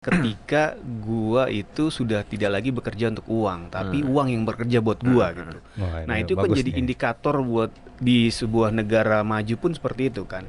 ketika gua itu sudah tidak lagi bekerja untuk uang, tapi uang yang bekerja buat gua gitu. Wah, Nah, ini itu kan bagus jadi nih. indikator buat di sebuah negara maju pun seperti itu kan.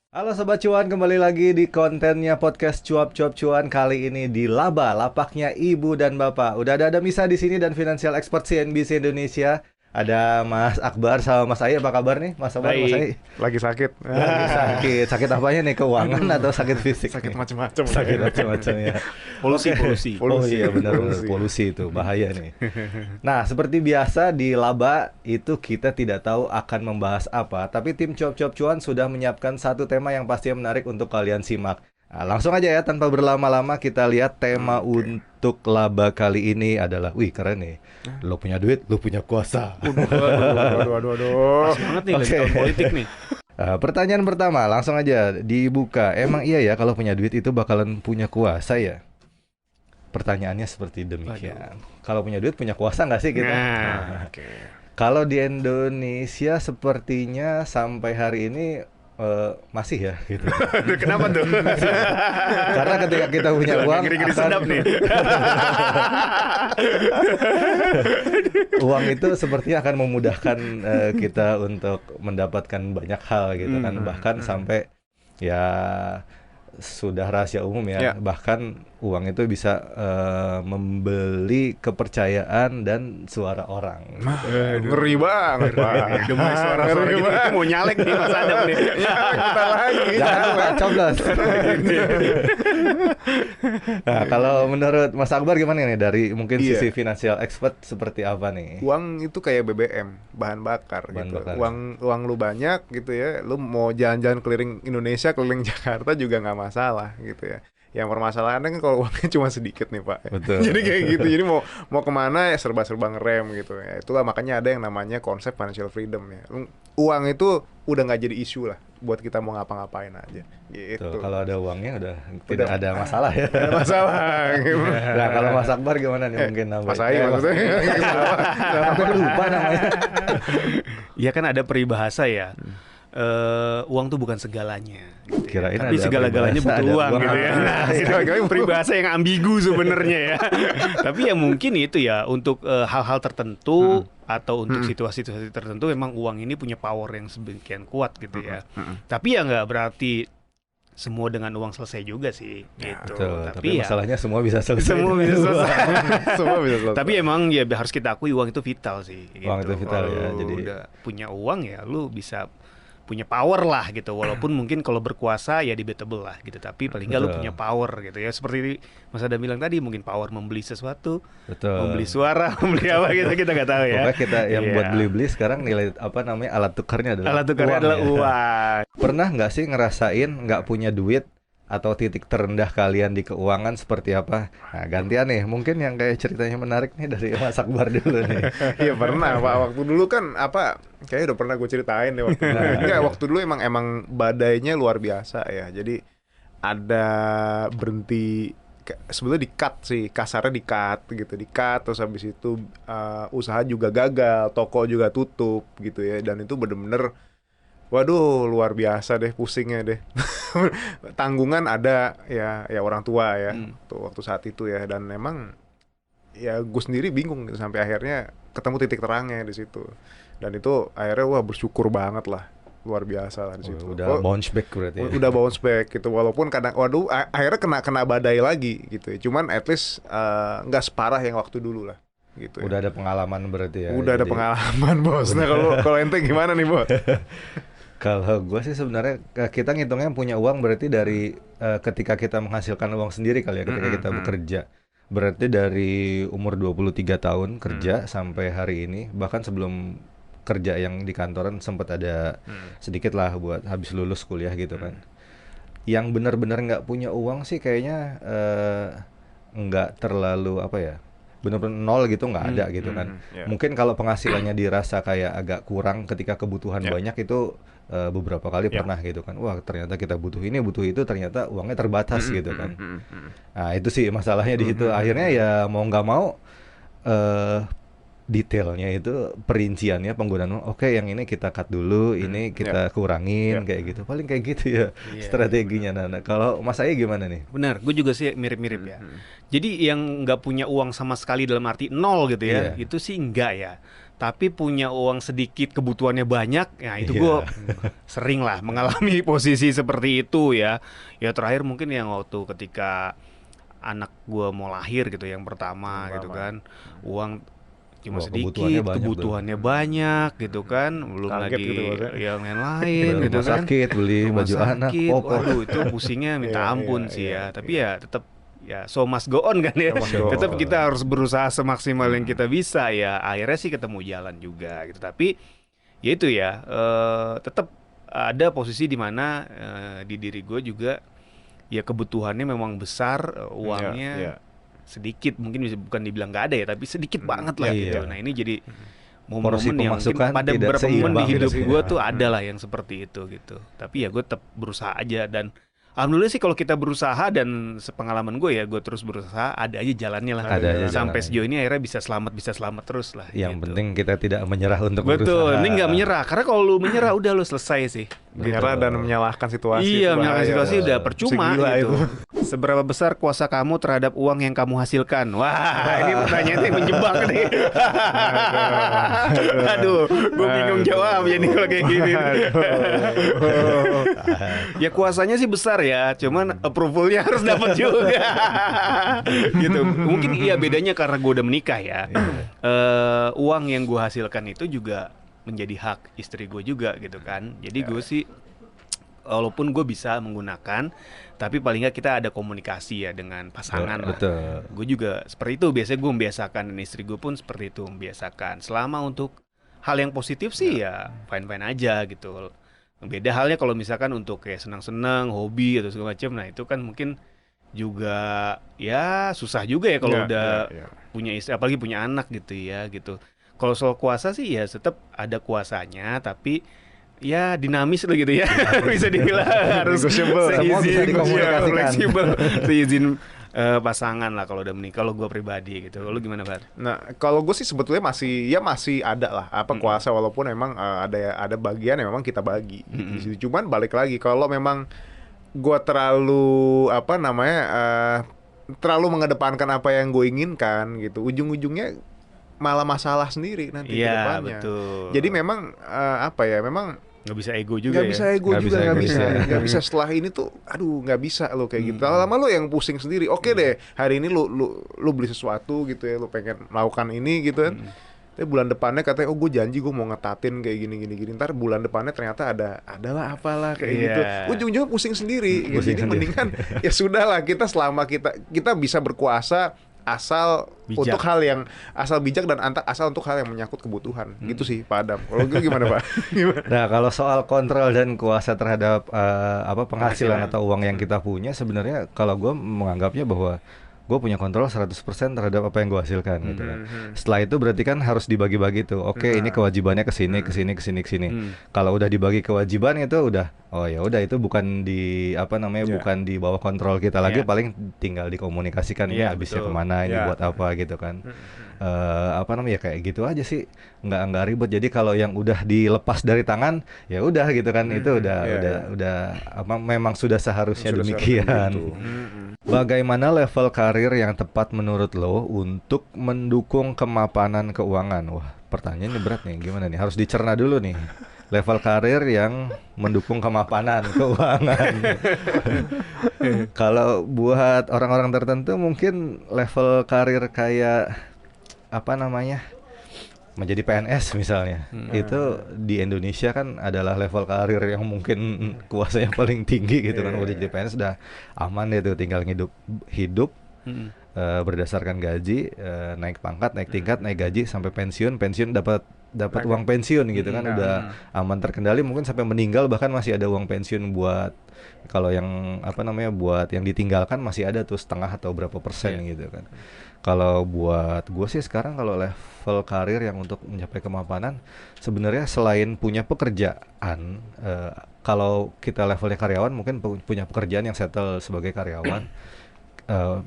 Halo Sobat Cuan, kembali lagi di kontennya podcast Cuap-Cuap Cuan. Kali ini di Laba, lapaknya ibu dan bapak. Udah ada Misa di sini dan financial expert CNBC Indonesia. Ada Mas Akbar sama Mas Ai. Apa kabar nih Mas Akbar, Mas Ai? Lagi sakit. Lagi sakit. Sakit apanya nih? Keuangan atau sakit fisik? Sakit nih? macam-macam. Sakit macam-macam ya. Polusi. Oh iya benar, polusi itu bahaya nih. Nah, seperti biasa di Laba itu kita tidak tahu akan membahas apa, tapi tim Cuap-Cuap Cuan sudah menyiapkan satu tema yang pasti menarik untuk kalian simak. Nah, langsung aja ya tanpa berlama-lama kita lihat tema untuk Laba kali ini adalah, wih keren nih. Lo punya duit, lo punya kuasa. Aduh. Pas banget nih lagi tahun politik nih. Pertanyaan pertama, langsung aja dibuka. Emang iya ya kalau punya duit itu bakalan punya kuasa ya? Pertanyaannya seperti demikian. Kalau punya duit punya kuasa nggak sih kita? Oke. Kalau di Indonesia sepertinya sampai hari ini masih ya gitu. Kenapa tuh? Karena ketika kita punya uang Ngeri-ngeri sedap nih. uang itu sepertinya akan memudahkan kita untuk mendapatkan banyak hal gitu kan. Bahkan sampai ya sudah rahasia umum ya. Bahkan uang itu bisa membeli kepercayaan dan suara orang. Ngeri banget, Pak. Demi suara-suara Ngeri gitu banget. mau nyalek nih Mas Adam nih. Kita lagi. Jangan lupa coblos. Nah, kalau menurut Mas Akbar gimana nih dari mungkin Iya. sisi financial expert seperti apa nih? Uang itu kayak BBM, bahan bakar Bahan gitu. bakar. Uang lu banyak gitu ya. Lu mau jalan-jalan keliling Indonesia, keliling Jakarta juga nggak masalah gitu ya. Yang permasalahannya kan kalau uangnya cuma sedikit nih Pak. Betul. Jadi kayak gitu. Jadi mau kemana ya serba-serba ngerem gitu ya. Itulah makanya ada yang namanya konsep financial freedom ya. Uang itu udah nggak jadi isu lah buat kita mau ngapa-ngapain aja. Gitu. Tuh, kalau ada uangnya udah tidak ada masalah ya. Nggak ada masalah. Gitu. Nah, kalau Mas Akbar gimana nih mungkin namanya? Mas Ai maksudnya. Aku lupa namanya. Ya kan ada peribahasa ya. Uang tuh bukan segalanya gitu ya. Kirain Tapi ada segala-galanya peribahasa, butuh ada uang uang gitu ya. apa. Nah, segala-galanya peribahasa yang ambigu sebenarnya ya. Tapi ya mungkin itu ya untuk hal-hal tertentu atau untuk situasi-situasi tertentu memang uang ini punya power yang sedemikian kuat gitu ya. Tapi ya nggak berarti semua dengan uang selesai juga sih gitu. Betul, tapi ya masalahnya semua bisa selesai. semua bisa selesai. Semua bisa selesai. Tapi emang ya harus kita akui uang itu vital sih. Uang itu vital ya, Kalau jadi udah punya uang ya lu bisa punya power lah gitu. Walaupun mungkin kalau berkuasa ya debatable lah gitu. Tapi paling nggak lu Betul. punya power gitu ya. Seperti Mas Adam bilang tadi, mungkin power membeli sesuatu, Betul. membeli suara, membeli apa gitu kita nggak tahu ya. Pokoknya kita yang Iya. buat beli-beli sekarang nilai apa namanya alat tukarnya adalah Alat tukarnya uang adalah ya. uang. Pernah nggak sih ngerasain nggak punya duit atau titik terendah kalian di keuangan seperti apa? Nah, gantian nih, mungkin yang kayak ceritanya menarik nih dari Mas Akbar dulu nih. Iya pernah Pak, waktu dulu kan kayaknya udah pernah gue ceritain deh waktu dulu. Enggak, waktu dulu emang badainya luar biasa ya. Jadi ada berhenti, sebetulnya di-cut sih, kasarnya di-cut gitu, di-cut terus habis itu usaha juga gagal, toko juga tutup gitu ya. Dan itu bener-bener waduh luar biasa deh pusingnya deh. Tanggungan ada ya orang tua ya tuh waktu saat itu ya, dan memang ya gue sendiri bingung gitu, sampai akhirnya ketemu titik terangnya di situ. Dan itu akhirnya wah bersyukur banget lah, luar biasa lah di situ. Udah bounce back berarti ya. Udah bounce back gitu, walaupun kadang waduh akhirnya kena badai lagi gitu ya. Cuman at least nggak separah yang waktu dulu lah gitu. Udah ada pengalaman berarti ya. Udah ada Jadi, pengalaman bos. Nah kalau ente gimana nih bos? kalau gue sih sebenarnya kita ngitungnya punya uang berarti dari ketika kita menghasilkan uang sendiri kali ya, ketika kita bekerja. Berarti dari umur 23 tahun kerja sampai hari ini, bahkan sebelum kerja yang di kantoran sempat ada sedikit lah buat habis lulus kuliah gitu kan. Yang benar-benar nggak punya uang sih kayaknya nggak terlalu apa ya, benar-benar nol gitu nggak ada gitu kan. Mungkin kalau penghasilannya dirasa kayak agak kurang ketika kebutuhan banyak itu beberapa kali pernah gitu kan. Wah ternyata kita butuh ini butuh itu, ternyata uangnya terbatas gitu kan. Nah itu sih masalahnya di situ. Akhirnya ya mau nggak mau detailnya itu perinciannya penggunaan oke yang ini kita cut dulu, ini kita kurangin kayak gitu. Paling kayak gitu ya strateginya Nana. Kalau Mas Ayi gimana nih? Benar, gue juga sih mirip-mirip ya. Jadi yang nggak punya uang sama sekali dalam arti nol gitu ya, itu sih enggak ya. Tapi punya uang sedikit, kebutuhannya banyak, ya itu gue sering lah mengalami posisi seperti itu ya. Ya terakhir mungkin yang waktu ketika anak gue mau lahir gitu, yang pertama gitu kan, uang cuma sedikit, kebutuhannya banyak gitu kan, belum Kaget lagi gitu, yang lain gitu Rumah kan. sakit, beli Rumah baju anak, sakit, popor. waduh itu pusingnya minta ampun sih ya. Tapi ya tetap ya so must go on kan ya. Tetap kita harus berusaha semaksimal yang kita bisa ya. Akhirnya sih ketemu jalan juga gitu. Tapi ya itu ya, tetap ada posisi di mana di diri gue juga ya kebutuhannya memang besar, uangnya sedikit, mungkin bukan dibilang nggak ada ya, tapi sedikit banget lah gitu. Nah ini jadi momen-momen yang mungkin pada beberapa momen di hidup gue tuh ada lah yang seperti itu gitu. Tapi ya gue tetap berusaha aja, dan alhamdulillah sih kalau kita berusaha, dan sepengalaman gue ya, gue terus berusaha, ada aja jalannya lah. Ada aja sampai jalannya. Sejauh ini akhirnya bisa selamat terus lah. Yang gitu. penting kita tidak menyerah untuk Betul, berusaha. ini nggak menyerah, karena kalau lu menyerah udah lu selesai sih. Menyerah dan menyalahkan situasi. Iya, itu menyalahkan bahaya. situasi udah percuma Segila gitu. itu. Seberapa besar kuasa kamu terhadap uang yang kamu hasilkan? Wah, ini pertanyaan yang menjebak nih. Aduh, gue bingung jawab jadi kalau kayak gini. Ya kuasanya sih besar ya, cuman approvalnya harus dapat juga. Gitu. Mungkin iya bedanya karena gue udah menikah ya. Uang yang gue hasilkan itu juga menjadi hak istri gue juga gitu kan. Jadi gue sih walaupun gue bisa menggunakan, tapi paling nggak kita ada komunikasi ya dengan pasangan lah. Betul. Gue juga seperti itu, biasanya gue membiasakan, dan istri gue pun seperti itu membiasakan. Selama untuk hal yang positif sih ya fine-fine aja gitu. Beda halnya kalau misalkan untuk kayak senang-senang, hobi atau segala macam, nah itu kan mungkin juga ya susah juga ya kalau udah punya istri, apalagi punya anak gitu ya gitu. Kalau soal kuasa sih ya tetap ada kuasanya, tapi ya dinamis lah gitu ya. Bisa dibilang harus Semua bisa dikomunikasikan. fleksibel, seizin pasangan lah kalau udah menikah. Kalau gue pribadi gitu. Lu gimana, Bar? Nah, kalau gue sih sebetulnya masih ada lah apa kuasa, walaupun memang ada bagian yang memang kita bagi di situ. Cuman balik lagi, kalau memang gue terlalu terlalu mengedepankan apa yang gue inginkan gitu, ujung-ujungnya malah masalah sendiri nanti ke depannya. Betul. Jadi memang memang nggak bisa ego juga nggak bisa ego Nggak juga, bisa nggak ego bisa juga. nggak bisa setelah ini tuh aduh nggak bisa lo kayak gitu, lama lo yang pusing sendiri. Oke deh, hari ini lu beli sesuatu gitu ya, lu pengen melakukan ini gitu kan, tapi bulan depannya katanya gue janji gue mau ngetatin kayak gini, ntar bulan depannya ternyata adalah apalah kayak gitu, ujung-ujungnya pusing sendiri gitu. Pusing Jadi sendiri. mendingan ya sudahlah, kita selama kita bisa berkuasa asal Bijak. untuk hal yang asal bijak, dan asal untuk hal yang menyangkut kebutuhan gitu sih Pak Adam. Kalau gue gimana Pak? Gimana? Nah, kalau soal kontrol dan kuasa terhadap penghasilan atau uang yang kita punya, sebenarnya kalau gue menganggapnya bahwa gue punya kontrol 100% terhadap apa yang gue hasilkan gitu kan. Setelah itu berarti kan harus dibagi-bagi tuh. Oke, ini kewajibannya ke sini. Kalau udah dibagi kewajiban itu udah, oh ya udah, itu bukan di bukan di bawah kontrol kita lagi, paling tinggal dikomunikasikan ini habisnya kemana, ini buat apa gitu kan. Kayak gitu aja sih, nggak ribet. Jadi kalau yang udah dilepas dari tangan ya udah gitu kan, itu memang sudah seharusnya demikian. Bagaimana level karir yang tepat menurut lo untuk mendukung kemapanan keuangan? Wah, pertanyaannya berat nih, gimana nih, harus dicerna dulu nih. Level karir yang mendukung kemapanan keuangan. Kalau buat orang-orang tertentu mungkin level karir kayak menjadi PNS misalnya, itu di Indonesia kan adalah level karir yang mungkin kuasanya paling tinggi gitu kan. Udah jadi PNS udah aman deh tuh, tinggal hidup berdasarkan gaji, naik pangkat, naik tingkat, naik gaji sampai pensiun dapat uang pensiun gitu kan, udah aman terkendali, mungkin sampai meninggal bahkan masih ada uang pensiun buat kalau yang buat yang ditinggalkan masih ada tuh setengah atau berapa persen gitu kan. Kalau buat gue sih sekarang kalau level karir yang untuk mencapai kemapanan, sebenarnya selain punya pekerjaan, kalau kita levelnya karyawan mungkin punya pekerjaan yang settle sebagai karyawan,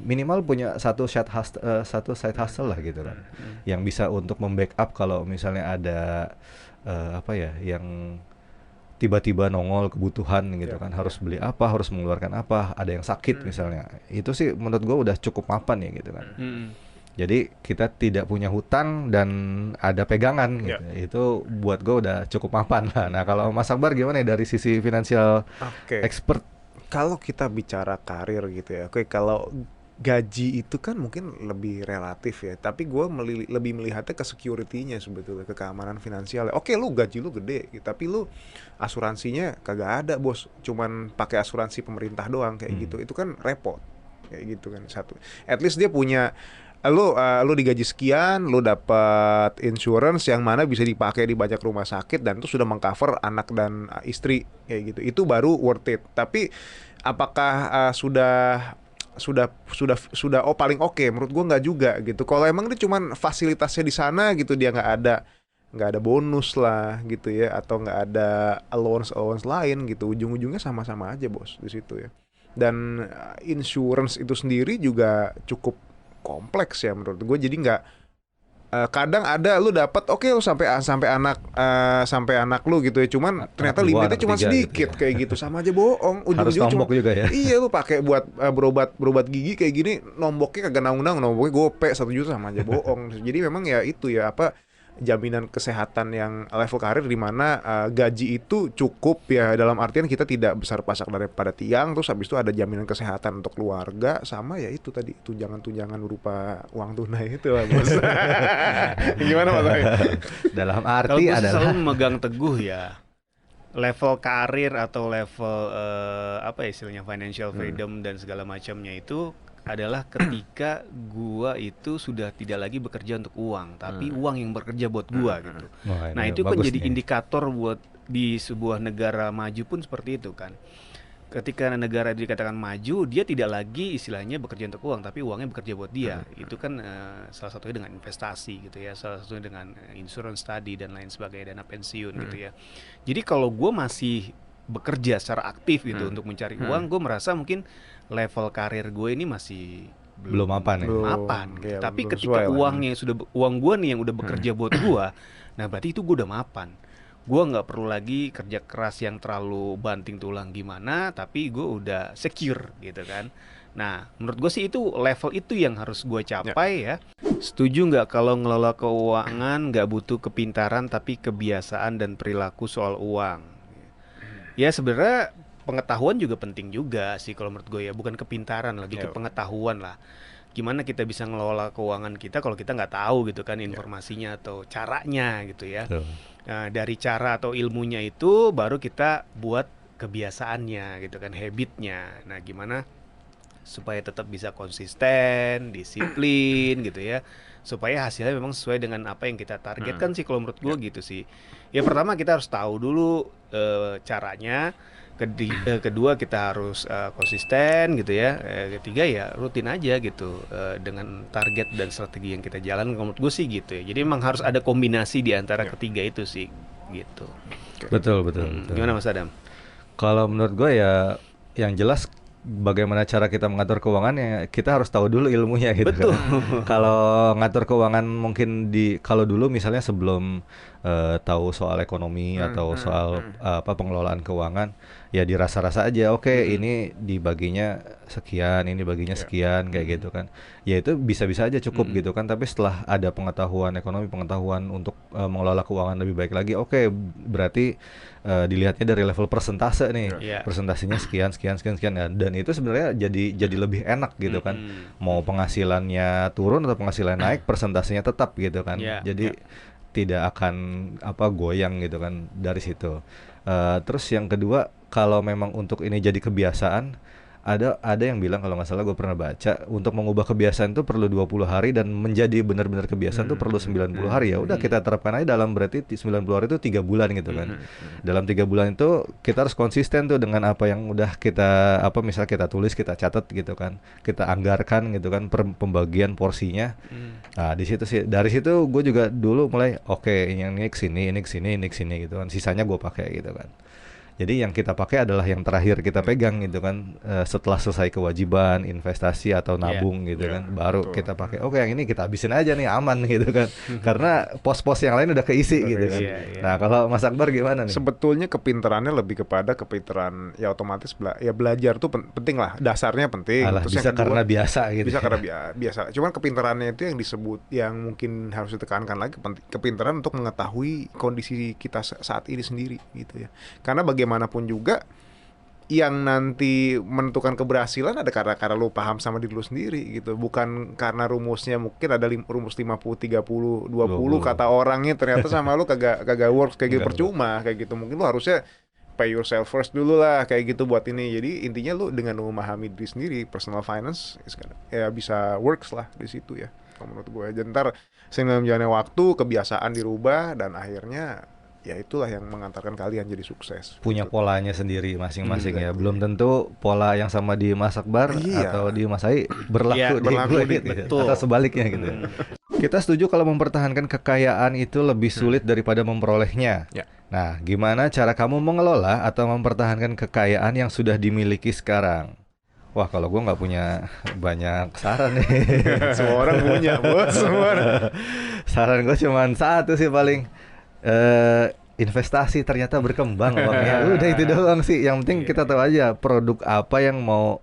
minimal punya satu side hustle lah gitu kan, yang bisa untuk membackup kalau misalnya ada apa ya yang tiba-tiba nongol kebutuhan gitu kan, harus beli apa, harus mengeluarkan apa, ada yang sakit misalnya, itu sih menurut gue udah cukup mapan ya gitu kan. Jadi kita tidak punya hutang dan ada pegangan gitu. Itu buat gue udah cukup mapan lah. Nah kalau Mas Akbar gimana ya dari sisi financial expert? Kalau kita bicara karir gitu ya, oke, kalau gaji itu kan mungkin lebih relatif ya, tapi gue lebih melihatnya ke security-nya sebetulnya, ke keamanan finansial. Oke, lu gaji lu gede, tapi lu asuransinya kagak ada bos, cuman pakai asuransi pemerintah doang kayak gitu, itu kan repot kayak gitu kan. Satu, at least dia punya lu digaji sekian, lu dapat insurance yang mana bisa dipakai di banyak rumah sakit dan itu sudah mengcover anak dan istri kayak gitu. Itu baru worth it. Tapi apakah sudah paling oke? Menurut gua nggak juga gitu. Kalau emang dia cuman fasilitasnya di sana gitu, dia nggak ada bonus lah gitu ya, atau nggak ada allowance lain gitu, ujung-ujungnya sama-sama aja bos di situ ya. Dan insurance itu sendiri juga cukup kompleks ya menurut gue. Jadi nggak kadang ada lu dapat lu sampai anak lu gitu ya, cuman ternyata limitnya cuma sedikit gitu ya. Kayak gitu, sama aja bohong, ujung-ujungnya harus nombok juga ya. Iya, lu pakai buat berobat gigi kayak gini, nomboknya kagak naung-naung, nomboknya gope 1 juta, sama aja bohong. Jadi memang ya itu ya apa, jaminan kesehatan yang level karir di mana gaji itu cukup ya, dalam artian kita tidak besar pasak daripada tiang, terus habis itu ada jaminan kesehatan untuk keluarga, sama ya itu tadi tunjangan-tunjangan berupa uang tunai itu lah bos. Gimana Mas? Dalam arti kalau adalah selalu memegang teguh ya level karir atau level apa istilahnya financial freedom dan segala macamnya itu adalah ketika gua itu sudah tidak lagi bekerja untuk uang, tapi uang yang bekerja buat gua gitu. Nah itu kan jadi indikator buat di sebuah negara maju pun seperti itu kan. Ketika negara dikatakan maju, dia tidak lagi istilahnya bekerja untuk uang, tapi uangnya bekerja buat dia. Itu kan salah satunya dengan investasi gitu ya, salah satunya dengan insurance tadi dan lain sebagainya, dana pensiun gitu ya. Jadi kalau gua masih bekerja secara aktif gitu untuk mencari uang, gue merasa mungkin level karir gue ini masih belum mapan ya. Gitu. Tapi ketika uangnya sudah uang gue nih yang udah bekerja buat gue, nah berarti itu gue udah mapan. Gue nggak perlu lagi kerja keras yang terlalu banting tulang gimana, tapi gue udah secure gitu kan. Nah menurut gue sih itu level itu yang harus gue capai ya. Setuju nggak kalau ngelola keuangan nggak butuh kepintaran tapi kebiasaan dan perilaku soal uang? Ya sebenarnya pengetahuan juga penting juga sih kalau menurut gue ya, bukan kepintaran, lebih ke pengetahuan lah. Gimana kita bisa ngelola keuangan kita kalau kita nggak tahu gitu kan informasinya atau caranya gitu ya. Nah, dari cara atau ilmunya itu baru kita buat kebiasaannya gitu kan, habitnya. Nah gimana supaya tetap bisa konsisten, disiplin gitu ya, supaya hasilnya memang sesuai dengan apa yang kita targetkan sih kalau menurut gue gitu sih. Ya pertama kita harus tahu dulu caranya, kedua kita harus konsisten gitu ya, ketiga ya rutin aja gitu dengan target dan strategi yang kita jalan. Kalau menurut gue sih gitu ya. Jadi memang harus ada kombinasi di antara ketiga itu sih gitu. Betul. Gimana Mas Adam? Kalau menurut gue ya yang jelas bagaimana cara kita mengatur keuangan ya kita harus tahu dulu ilmunya gitu. Betul. Kan. Kalau ngatur keuangan mungkin kalau dulu misalnya sebelum tahu soal ekonomi atau soal pengelolaan keuangan ya dirasa-rasa aja ini dibaginya sekian, ini baginya sekian kayak gitu kan. Ya itu bisa-bisa aja cukup gitu kan, tapi setelah ada pengetahuan ekonomi, pengetahuan untuk mengelola keuangan lebih baik lagi, berarti dilihatnya dari level persentase nih. Persentasenya sekian dan itu sebenarnya jadi lebih enak gitu kan. Mau penghasilannya turun atau penghasilan naik, persentasenya tetap gitu kan. Jadi tidak akan goyang gitu kan dari situ. Terus yang kedua, kalau memang untuk ini jadi kebiasaan, ada yang bilang kalau nggak salah gue pernah baca, untuk mengubah kebiasaan itu perlu 20 hari dan menjadi benar-benar kebiasaan itu perlu 90 hari. Ya udah kita terapkan aja dalam berarti 90 hari itu 3 bulan gitu kan. Dalam 3 bulan itu kita harus konsisten tuh dengan apa yang udah kita misalnya kita tulis, kita catat gitu kan. Kita anggarkan gitu kan pembagian porsinya. Nah, di situ sih, dari situ gue juga dulu mulai yang ini kesini gitu kan. Sisanya gue pakai gitu kan. Jadi yang kita pakai adalah yang terakhir kita pegang gitu kan, setelah selesai kewajiban investasi atau nabung gitu kan, baru betul. kita pakai. Oke, yang ini kita habisin aja nih, aman gitu kan. Karena pos-pos yang lain udah keisi gitu kan. Nah, kalau Mas Akbar gimana nih? Sebetulnya kepintarannya lebih kepada kepintaran ya otomatis belajar tuh penting lah, dasarnya penting. Alah, Terus bisa yang kedua, karena biasa gitu. bisa karena biasa. Cuman kepintarannya itu yang disebut, yang mungkin harus ditekankan lagi, kepintaran untuk mengetahui kondisi kita saat ini sendiri gitu ya. Karena bagaimanapun juga yang nanti menentukan keberhasilan ada karena lu paham sama diri lu sendiri gitu, bukan karena rumusnya. Mungkin ada rumus 50 30 20 kata orangnya, ternyata sama lu kagak works kayak gitu, percuma kayak gitu. Mungkin lu harusnya pay yourself first dulu lah kayak gitu buat ini. Jadi intinya lu dengan memahami diri sendiri, personal finance ya bisa works lah di situ ya kalau menurut gue. Jadi ntar seiring jalannya waktu kebiasaan dirubah dan akhirnya ya itulah yang mengantarkan kalian jadi sukses. Punya polanya sendiri masing-masing ya. Belum tentu pola yang sama di Mas Akbar atau di Mas Ai berlaku di gitu, atau sebaliknya gitu. Kita setuju kalau mempertahankan kekayaan itu lebih sulit daripada memperolehnya. Nah, gimana cara kamu mengelola atau mempertahankan kekayaan yang sudah dimiliki sekarang? Wah, kalau gue nggak punya banyak saran nih. Semua orang punya, bos. Saran gue cuma satu sih paling. Investasi ternyata berkembang uangnya. Udah itu doang sih. Yang penting kita tahu aja produk apa yang mau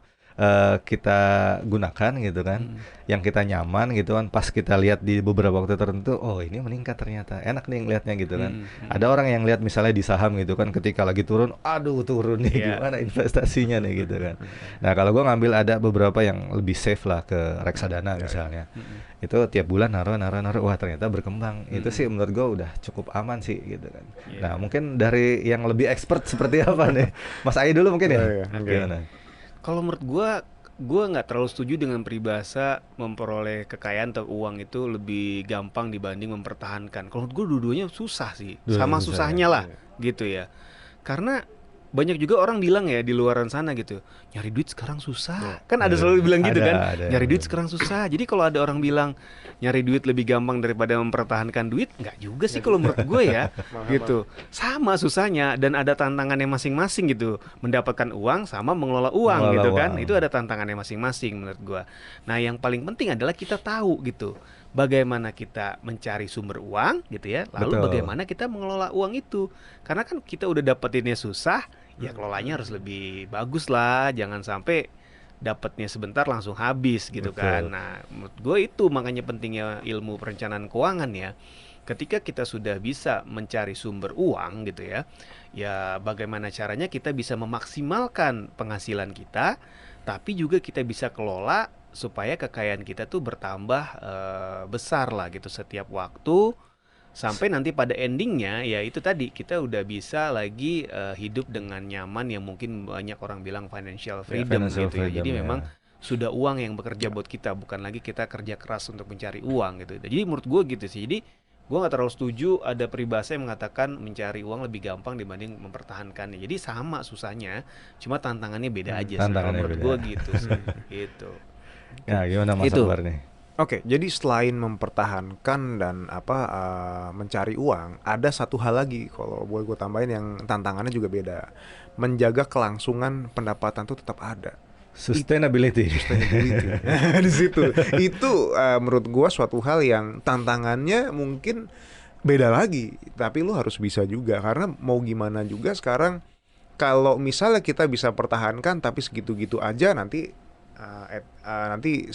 kita gunakan gitu kan, yang kita nyaman gitu kan. Pas kita lihat di beberapa waktu tertentu, oh ini meningkat ternyata, enak nih ngelihatnya gitu kan. Ada orang yang lihat misalnya di saham gitu kan, ketika lagi turun, aduh turun nih, gimana investasinya nih gitu kan. Nah kalau gue ngambil ada beberapa yang lebih safe lah, ke reksadana misalnya. Itu tiap bulan naruh, wah ternyata berkembang. Itu sih menurut gue udah cukup aman sih gitu kan. Nah mungkin dari yang lebih expert seperti apa nih, Mas Ai dulu mungkin ya. Gimana? Kalau menurut gue nggak terlalu setuju dengan peribahasa memperoleh kekayaan atau uang itu lebih gampang dibanding mempertahankan. Kalau menurut gue dua-duanya susah sih, sama susahnya lah gitu ya. Karena banyak juga orang bilang ya di luaran sana gitu, nyari duit sekarang susah. Kan ada selalu bilang gitu kan, nyari duit sekarang susah. Jadi kalau ada orang bilang nyari duit lebih gampang daripada mempertahankan duit, nggak juga sih kalau menurut gue ya. Gitu. Sama susahnya dan ada tantangannya masing-masing gitu. Mendapatkan uang sama mengelola uang gitu kan. Itu ada tantangannya masing-masing menurut gue. Nah, yang paling penting adalah kita tahu gitu, bagaimana kita mencari sumber uang gitu ya, lalu bagaimana kita mengelola uang itu. Karena kan kita udah dapetinnya susah, ya kelolanya harus lebih bagus lah, jangan sampai dapatnya sebentar langsung habis gitu kan. Nah, menurut gue itu makanya pentingnya ilmu perencanaan keuangan ya. Ketika kita sudah bisa mencari sumber uang gitu ya, ya bagaimana caranya kita bisa memaksimalkan penghasilan kita, tapi juga kita bisa kelola supaya kekayaan kita tuh bertambah besar lah gitu setiap waktu, sampai nanti pada endingnya ya itu tadi, kita udah bisa lagi hidup dengan nyaman, yang mungkin banyak orang bilang financial freedom gitu ya. Jadi memang sudah uang yang bekerja buat kita, bukan lagi kita kerja keras untuk mencari uang gitu. Jadi menurut gue gitu sih. Jadi gue nggak terlalu setuju ada peribahasa yang mengatakan mencari uang lebih gampang dibanding mempertahankannya. Jadi sama susahnya, cuma tantangannya beda aja sih. Menurut gue gitu sih. Gitu. Ya gimana Mas Akbar nih? Oke, jadi selain mempertahankan dan mencari uang, ada satu hal lagi kalau boleh gue tambahin yang tantangannya juga beda. Menjaga kelangsungan pendapatan itu tetap ada. Sustainability. Di situ. Itu menurut gue suatu hal yang tantangannya mungkin beda lagi, tapi lu harus bisa juga, karena mau gimana juga sekarang kalau misalnya kita bisa pertahankan tapi segitu-gitu aja, nanti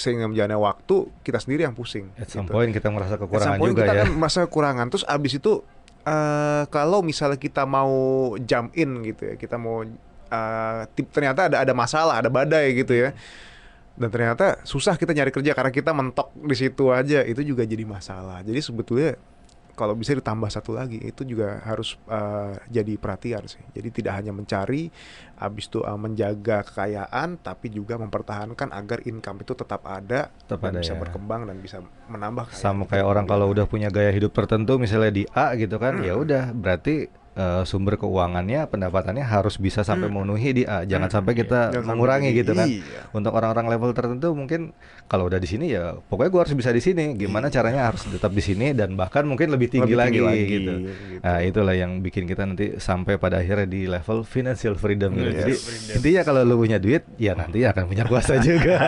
sehingga menjalani waktu kita sendiri yang pusing. At some point kita merasa kekurangan juga kita ya. Kan merasa kekurangan. Terus abis itu kalau misalnya kita mau jump in gitu ya, kita mau ternyata ada masalah, ada badai gitu ya, dan ternyata susah kita nyari kerja karena kita mentok di situ aja, itu juga jadi masalah. Jadi sebetulnya kalau bisa ditambah satu lagi, itu juga harus jadi perhatian sih. Jadi tidak hanya mencari, habis itu menjaga kekayaan, tapi juga mempertahankan agar income itu tetap ada, bisa berkembang dan bisa menambah. Sama kayak orang kalau udah punya gaya hidup tertentu, misalnya di A gitu kan, ya udah berarti sumber keuangannya, pendapatannya harus bisa sampai memenuhi di A. Jangan sampai kita Jangan mengurangi sampai gitu kan. iya. Untuk orang-orang level tertentu mungkin kalau udah di sini ya pokoknya gue harus bisa di sini. Gimana caranya harus tetap di sini dan bahkan mungkin lebih tinggi, Lebih tinggi lagi, gitu. gitu. Nah, itulah yang bikin kita nanti sampai pada akhirnya di level financial freedom gitu. Yes. Jadi intinya kalau lu punya duit ya nanti akan punya kuasa juga.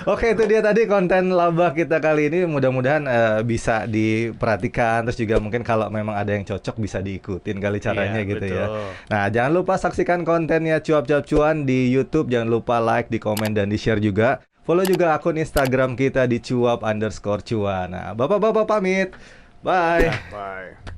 Oke, itu dia tadi konten laba kita kali ini. Mudah-mudahan bisa diperhatikan, terus juga mungkin kalau memang ada yang cocok bisa diikutin kali caranya Iya, gitu ya. betul. Nah, jangan lupa saksikan kontennya Cuap-Cuap Cuan di YouTube. Jangan lupa like, di komen, dan di share juga. Follow juga akun Instagram kita di cuap_cuan. Nah, bapak-bapak pamit. Bye. Bye.